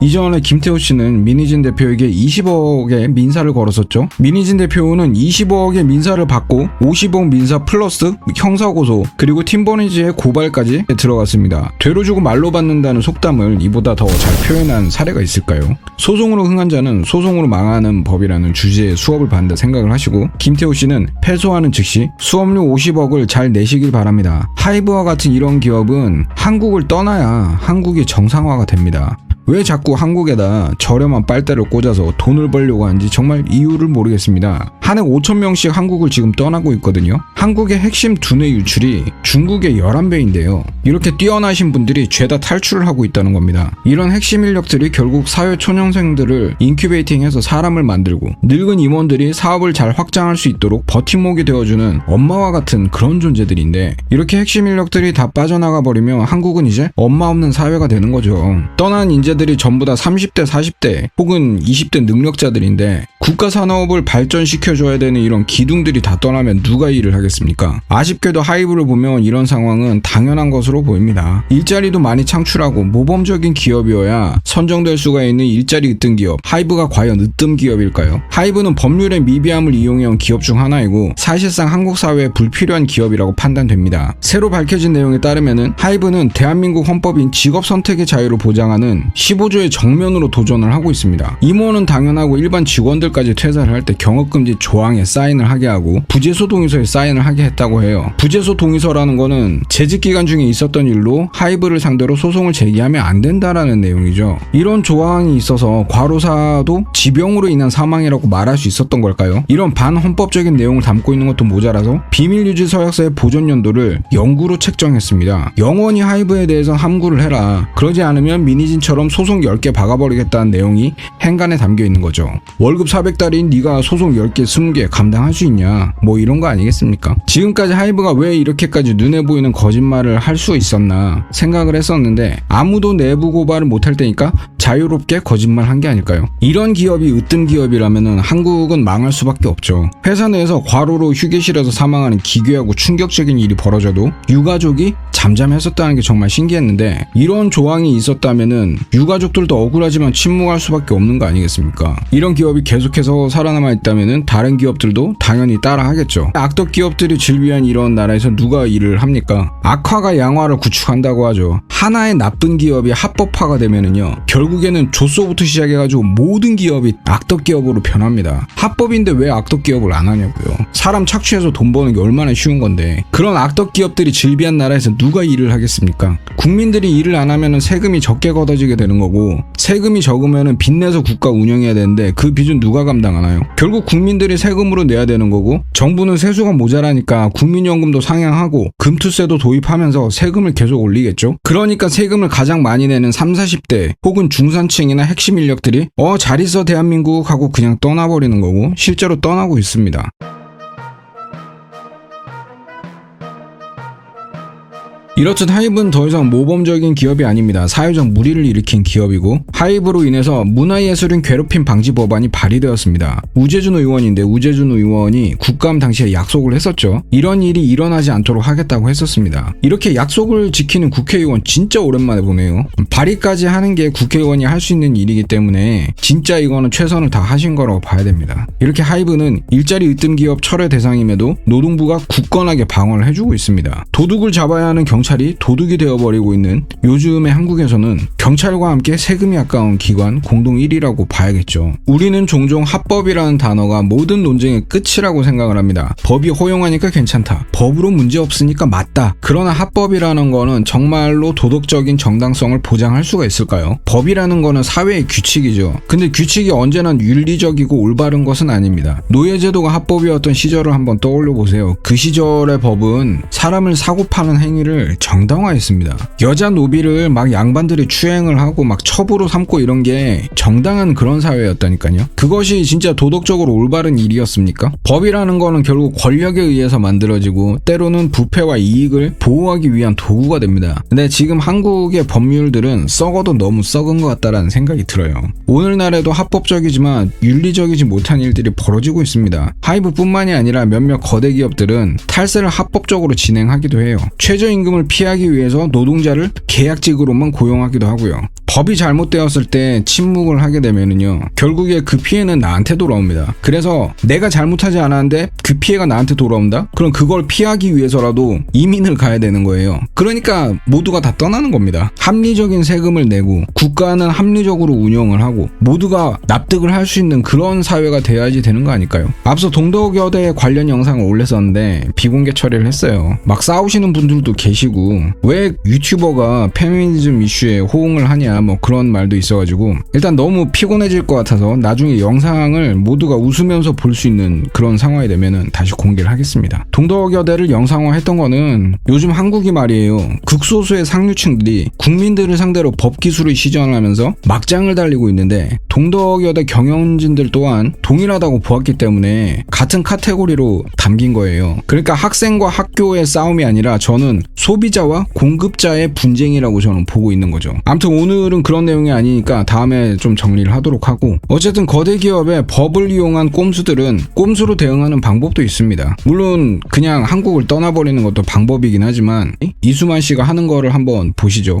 이전에 김태호 씨는 민희진 대표에게 20억의 민사를 걸었었죠. 민희진 대표는 20억의 민사를 받고 50억 민사 플러스 형사고소 그리고 팀버니지의 고발까지 들어갔습니다. 되로 주고 말로 받는다는 속담을 이보다 더 잘 표현한 사례가 있을까요? 소송으로 흥한 자는 소송으로 망하는 법이라는 주제의 수업을 받는다 생각을 하시고 김태호 씨는 패소하는 즉시 수업료 50억을 잘 내시길 바랍니다. 하이브와 같은 이런 기업은 한국을 떠나야 한국이 정상화가 됩니다. 왜 자꾸 한국에다 저렴한 빨대를 꽂아서 돈을 벌려고 하는지 정말 이유를 모르겠습니다. 한 해 5,000명씩 한국을 지금 떠나고 있거든요. 한국의 핵심 두뇌 유출이 중국의 11배인데요. 이렇게 뛰어나신 분들이 죄다 탈출을 하고 있다는 겁니다. 이런 핵심 인력들이 결국 사회 초년생들을 인큐베이팅해서 사람을 만들고 늙은 임원들이 사업을 잘 확장할 수 있도록 버팀목이 되어주는 엄마와 같은 그런 존재들인데 이렇게 핵심 인력들이 다 빠져나가 버리면 한국은 이제 엄마 없는 사회가 되는 거죠. 떠난 인재들이 전부 다 30대, 40대 혹은 20대 능력자들인데 국가 산업을 발전시켜줘야 되는 이런 기둥들이 다 떠나면 누가 일을 하겠습니까? 아쉽게도 하이브를 보면 이런 상황은 당연한 것으로 보입니다. 일자리도 많이 창출하고 모범적인 기업이어야 선정될 수가 있는 일자리 으뜸 기업. 하이브가 과연 으뜸 기업일까요? 하이브는 법률의 미비함을 이용해온 기업 중 하나이고 사실상 한국 사회에 불필요한 기업이라고 판단됩니다. 새로 밝혀진 내용에 따르면은 하이브는 대한민국 헌법인 직업 선택의 자유를 보장하는 15조의 정면으로 도전을 하고 있습니다. 임원은 당연하고 일반 직원들까지 퇴사를 할 때 경업금지 조항에 사인을 하게 하고 부재소 동의서에 사인을 하게 했다고 해요. 부재소 동의서라는 거는 재직 기간 중에 있었던 일로 하이브를 상대로 소송을 제기하면 안 된다라는 내용이죠. 이런 조항이 있어서 과로사도 지병으로 인한 사망이라고 말할 수 있었던 걸까요? 이런 반헌법적인 내용을 담고 있는 것도 모자라서 비밀유지 서약서의 보존 연도를 영구로 책정했습니다. 영원히 하이브에 대해서 함구를 해라. 그러지 않으면 민희진처럼 소송 10개 박아버리겠다는 내용이 행간에 담겨 있는 거죠. 월급 400달러인 네가 소송 10개, 20개 감당할 수 있냐? 뭐 이런 거 아니겠습니까? 지금까지 하이브가 왜 이렇게까지 눈에 보이는 거짓말을 할 수 있었나 생각을 했었는데 아무도 내부 고발을 못할 때니까 자유롭게 거짓말한 게 아닐까요? 이런 기업이 으뜸 기업이라면 한국은 망할 수밖에 없죠. 회사 내에서 과로로 휴게실에서 사망하는 기괴하고 충격적인 일이 벌어져도 유가족이 잠잠했었다는 게 정말 신기했는데 이런 조항이 있었다면은 유가족들도 억울하지만 침묵할 수밖에 없는 거 아니겠습니까? 이런 기업이 계속해서 살아남아 있다면은 다른 기업들도 당연히 따라 하겠죠. 악덕 기업들이 즐비한 이런 나라에서 누가 일을 합니까? 악화가 양화를 구축한다고 하죠. 하나의 나쁜 기업이 합법화가 되면은요 결국에는 조소부터 시작해가지고 모든 기업이 악덕 기업으로 변합니다. 합법인데 왜 악덕 기업을 안 하냐고요. 사람 착취해서 돈 버는 게 얼마나 쉬운 건데 그런 악덕 기업들이 즐비한 나라에서 누가 일을 하겠습니까? 국민들이 일을 안 하면은 세금이 적게 걷어지게 되는 거고 세금이 적으면은 빚내서 국가 운영해야 되는데 그 빚은 누가 감당하나요? 결국 국민들이 세금으로 내야 되는 거고 정부는 세수가 모자라니까 국민연금도 상향하고 금투세도 도입하면서 세금을 계속 올리겠죠? 그러니까 세금을 가장 많이 내는 30, 40대 혹은 중산층이나 핵심 인력들이 잘 있어 대한민국 하고 그냥 떠나버리는 거고 실제로 떠나고 있습니다. 이렇듯 하이브는 더 이상 모범적인 기업이 아닙니다. 사회적 무리를 일으킨 기업이고 하이브로 인해서 문화예술인 괴롭힘 방지 법안이 발의되었습니다. 우재준 의원인데 우재준 의원이 국감 당시에 약속을 했었죠. 이런 일이 일어나지 않도록 하겠다고 했었습니다. 이렇게 약속을 지키는 국회의원 진짜 오랜만에 보네요. 발의까지 하는 게 국회의원이 할 수 있는 일이기 때문에 진짜 이거는 최선을 다하신 거라고 봐야 됩니다. 이렇게 하이브는 일자리 으뜸 기업 철회 대상임에도 노동부가 굳건하게 방어를 해주고 있습니다. 도둑을 잡아야 하는 경찰이 도둑이 되어버리고 있는 요즘의 한국에서는 경찰과 함께 세금이 아까운 기관 공동 1위라고 봐야겠죠. 우리는 종종 합법이라는 단어가 모든 논쟁의 끝이라고 생각을 합니다. 법이 허용하니까 괜찮다. 법으로 문제 없으니까 맞다. 그러나 합법이라는 거는 정말로 도덕적인 정당성을 보장할 수가 있을까요? 법이라는 거는 사회의 규칙이죠. 근데 규칙이 언제나 윤리적이고 올바른 것은 아닙니다. 노예제도가 합법이었던 시절을 한번 떠올려 보세요. 그 시절의 법은 사람을 사고 파는 행위를 정당화했습니다. 여자 노비를 막 양반들이 추행을 하고 막 첩으로 삼고 이런 게 정당한 그런 사회였다니까요. 그것이 진짜 도덕적으로 올바른 일이었습니까? 법이라는 거는 결국 권력에 의해서 만들어지고 때로는 부패와 이익을 보호하기 위한 도구가 됩니다. 근데 지금 한국의 법률들은 썩어도 너무 썩은 것 같다라는 생각이 들어요. 오늘날에도 합법적이지만 윤리적이지 못한 일들이 벌어지고 있습니다. 하이브뿐만이 아니라 몇몇 거대 기업들은 탈세를 합법적으로 진행하기도 해요. 최저임금을 피하기 위해서 노동자를 계약직으로만 고용하기도 하고요. 법이 잘못되었을 때 침묵을 하게 되면은요, 결국에 그 피해는 나한테 돌아옵니다. 그래서 내가 잘못하지 않았는데 그 피해가 나한테 돌아온다? 그럼 그걸 피하기 위해서라도 이민을 가야 되는 거예요. 그러니까 모두가 다 떠나는 겁니다. 합리적인 세금을 내고 국가는 합리적으로 운영을 하고 모두가 납득을 할 수 있는 그런 사회가 돼야지 되는 거 아닐까요? 앞서 동덕여대 관련 영상을 올렸었는데 비공개 처리를 했어요. 막 싸우시는 분들도 계시고 왜 유튜버가 페미니즘 이슈에 호응을 하냐 뭐 그런 말도 있어가지고 일단 너무 피곤해질 것 같아서 나중에 영상을 모두가 웃으면서 볼 수 있는 그런 상황이 되면은 다시 공개를 하겠습니다. 동덕여대를 영상화했던 거는 요즘 한국이 말이에요, 극소수의 상류층들이 국민들을 상대로 법 기술을 시전하면서 막장을 달리고 있는데 동덕여대 경영진들 또한 동일하다고 보았기 때문에 같은 카테고리로 담긴 거예요. 그러니까 학생과 학교의 싸움이 아니라 저는 소비자와 공급자의 분쟁이라고 저는 보고 있는 거죠. 아무튼 오늘은 그런 내용이 아니니까 다음에 좀 정리를 하도록 하고, 어쨌든 거대 기업의 법을 이용한 꼼수들은 꼼수로 대응하는 방법도 있습니다. 물론 그냥 한국을 떠나버리는 것도 방법이긴 하지만 이수만 씨가 하는 거를 한번 보시죠.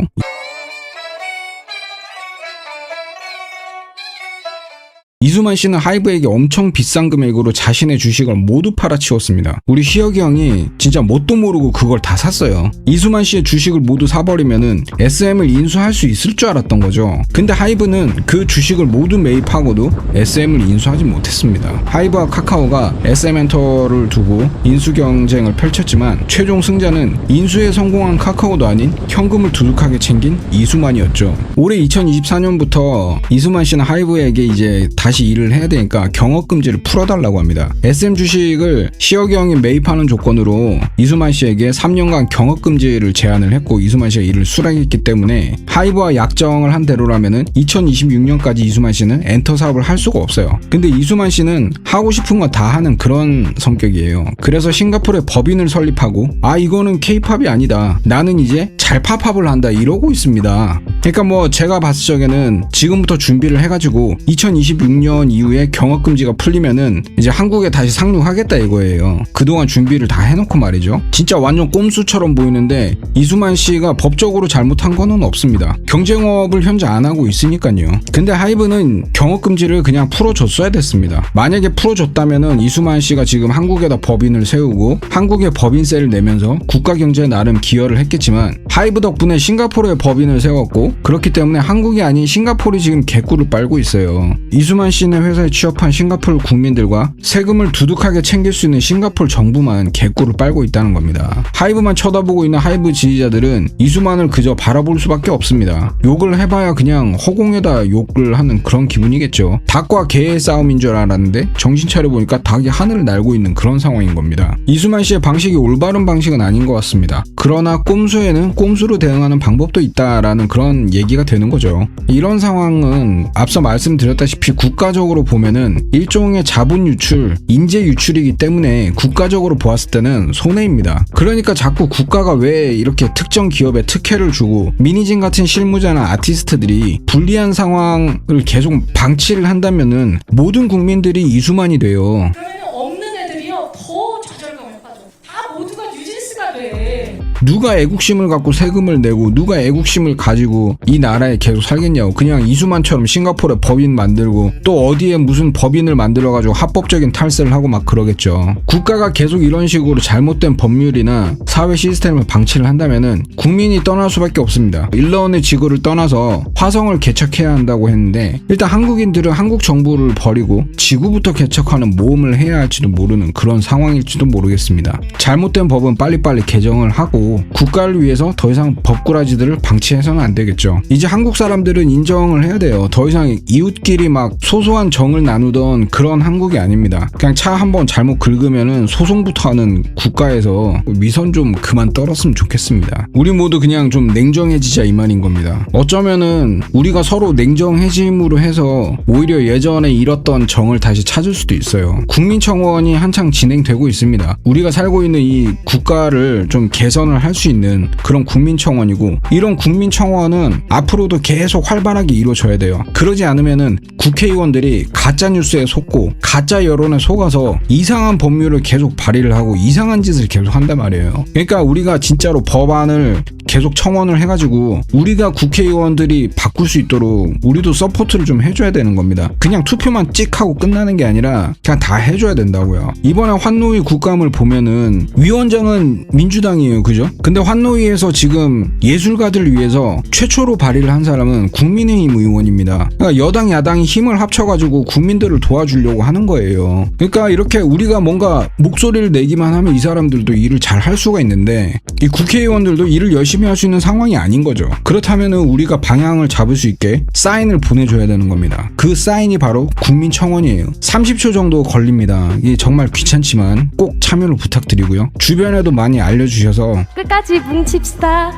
이수만 씨는 하이브에게 엄청 비싼 금액으로 자신의 주식을 모두 팔아치웠습니다. 우리 시혁이 형이 진짜 뭣도 모르고 그걸 다 샀어요. 이수만 씨의 주식을 모두 사버리면은 SM을 인수할 수 있을 줄 알았던 거죠. 근데 하이브는 그 주식을 모두 매입하고도 SM을 인수하지 못했습니다. 하이브와 카카오가 SM엔터를 두고 인수 경쟁을 펼쳤지만 최종 승자는 인수에 성공한 카카오도 아닌 현금을 두둑하게 챙긴 이수만이었죠. 올해 2024년부터 이수만 씨는 하이브에게 이제 다시 일을 해야 되니까 경업금지를 풀어달라고 합니다. SM 주식을 시혁이 형이 매입하는 조건으로 이수만 씨에게 3년간 경업금지를 제안을 했고 이수만 씨가 이를 수락했기 때문에 하이브와 약정을 한 대로라면은 2026년까지 이수만 씨는 엔터 사업을 할 수가 없어요. 근데 이수만 씨는 하고 싶은 거 다 하는 그런 성격이에요. 그래서 싱가포르에 법인을 설립하고 이거는 K-팝이 아니다, 나는 이제 잘팝합을 한다 이러고 있습니다. 그러니까 뭐 제가 봤을 적에는 지금부터 준비를 해가지고 2026년 이후에 경업금지가 풀리면은 이제 한국에 다시 상륙하겠다 이거예요. 그동안 준비를 다 해놓고 말이죠. 진짜 완전 꼼수처럼 보이는데 이수만 씨가 법적으로 잘못한 거는 없습니다. 경쟁업을 현재 안 하고 있으니까요. 근데 하이브는 경업금지를 그냥 풀어줬어야 됐습니다. 만약에 풀어줬다면은 이수만 씨가 지금 한국에다 법인을 세우고 한국에 법인세를 내면서 국가 경제에 나름 기여를 했겠지만 하이브 덕분에 싱가포르에 법인을 세웠고 그렇기 때문에 한국이 아닌 싱가포르이 지금 개꿀을 빨고 있어요. 이수만 씨네 회사에 취업한 싱가포르 국민들과 세금을 두둑하게 챙길 수 있는 싱가포르 정부만 개꿀을 빨고 있다는 겁니다. 하이브만 쳐다보고 있는 하이브 지지자들은 이수만을 그저 바라볼 수밖에 없습니다. 욕을 해봐야 그냥 허공에다 욕을 하는 그런 기분이겠죠. 닭과 개의 싸움인 줄 알았는데 정신 차려보니까 닭이 하늘을 날고 있는 그런 상황인 겁니다. 이수만 씨의 방식이 올바른 방식은 아닌 것 같습니다. 그러나 꼼수에는 꼼수로 대응하는 방법도 있다라는 그런 얘기가 되는 거죠. 이런 상황은 앞서 말씀드렸다시피 국가적으로 보면은 일종의 자본 유출, 인재 유출이기 때문에 국가적으로 보았을 때는 손해입니다. 그러니까 자꾸 국가가 왜 이렇게 특정 기업에 특혜를 주고 미니진 같은 실무자나 아티스트들이 불리한 상황을 계속 방치를 한다면은 모든 국민들이 이수만이 돼요. 없는 애들이요 더 좌절감에 빠져. 다 모두가 뉴진스가 돼. 누가 애국심을 갖고 세금을 내고 누가 애국심을 가지고 이 나라에 계속 살겠냐고. 그냥 이수만처럼 싱가포르에 법인 만들고 또 어디에 무슨 법인을 만들어가지고 합법적인 탈세를 하고 막 그러겠죠. 국가가 계속 이런 식으로 잘못된 법률이나 사회 시스템을 방치를 한다면은 국민이 떠날 수밖에 없습니다. 일본의 지구를 떠나서 화성을 개척해야 한다고 했는데 일단 한국인들은 한국 정부를 버리고 지구부터 개척하는 모험을 해야 할지도 모르는 그런 상황일지도 모르겠습니다. 잘못된 법은 빨리빨리 개정을 하고 국가를 위해서 더 이상 법꾸라지들을 방치해서는 안 되겠죠. 이제 한국 사람들은 인정을 해야 돼요. 더 이상 이웃끼리 막 소소한 정을 나누던 그런 한국이 아닙니다. 그냥 차 한번 잘못 긁으면은 소송부터 하는 국가에서 위선 좀 그만 떨었으면 좋겠습니다. 우리 모두 그냥 좀 냉정해지자 이 말인 겁니다. 어쩌면은 우리가 서로 냉정해짐으로 해서 오히려 예전에 잃었던 정을 다시 찾을 수도 있어요. 국민청원이 한창 진행되고 있습니다. 우리가 살고 있는 이 국가를 좀 개선을 할 수 있는 그런 국민청원이고, 이런 국민청원은 앞으로도 계속 활발하게 이루어져야 돼요. 그러지 않으면은 국회의원들이 가짜 뉴스에 속고 가짜 여론에 속아서 이상한 법률을 계속 발의를 하고 이상한 짓을 계속 한단 말이에요. 그러니까 우리가 진짜로 법안을 계속 청원을 해가지고 우리가 국회의원들이 바꿀 수 있도록 우리도 서포트를 좀 해줘야 되는 겁니다. 그냥 투표만 찍 하고 끝나는 게 아니라 그냥 다 해줘야 된다고요. 이번에 환노위 국감을 보면은 위원장은 민주당이에요, 그죠? 근데 환노위에서 지금 예술가들을 위해서 최초로 발의를 한 사람은 국민의힘 의원입니다. 그러니까 여당 야당이 힘을 합쳐가지고 국민들을 도와주려고 하는 거예요. 그러니까 이렇게 우리가 뭔가 목소리를 내기만 하면 이 사람들도 일을 잘 할 수가 있는데 이 국회의원들도 일을 열심히 할 수 있는 상황이 아닌 거죠. 그렇다면은 우리가 방향을 잡을 수 있게 사인을 보내줘야 되는 겁니다. 그 사인이 바로 국민청원이에요. 30초 정도 걸립니다. 이게 정말 귀찮지만 꼭 참여를 부탁드리고요. 주변에도 많이 알려주셔서 끝까지 뭉칩시다.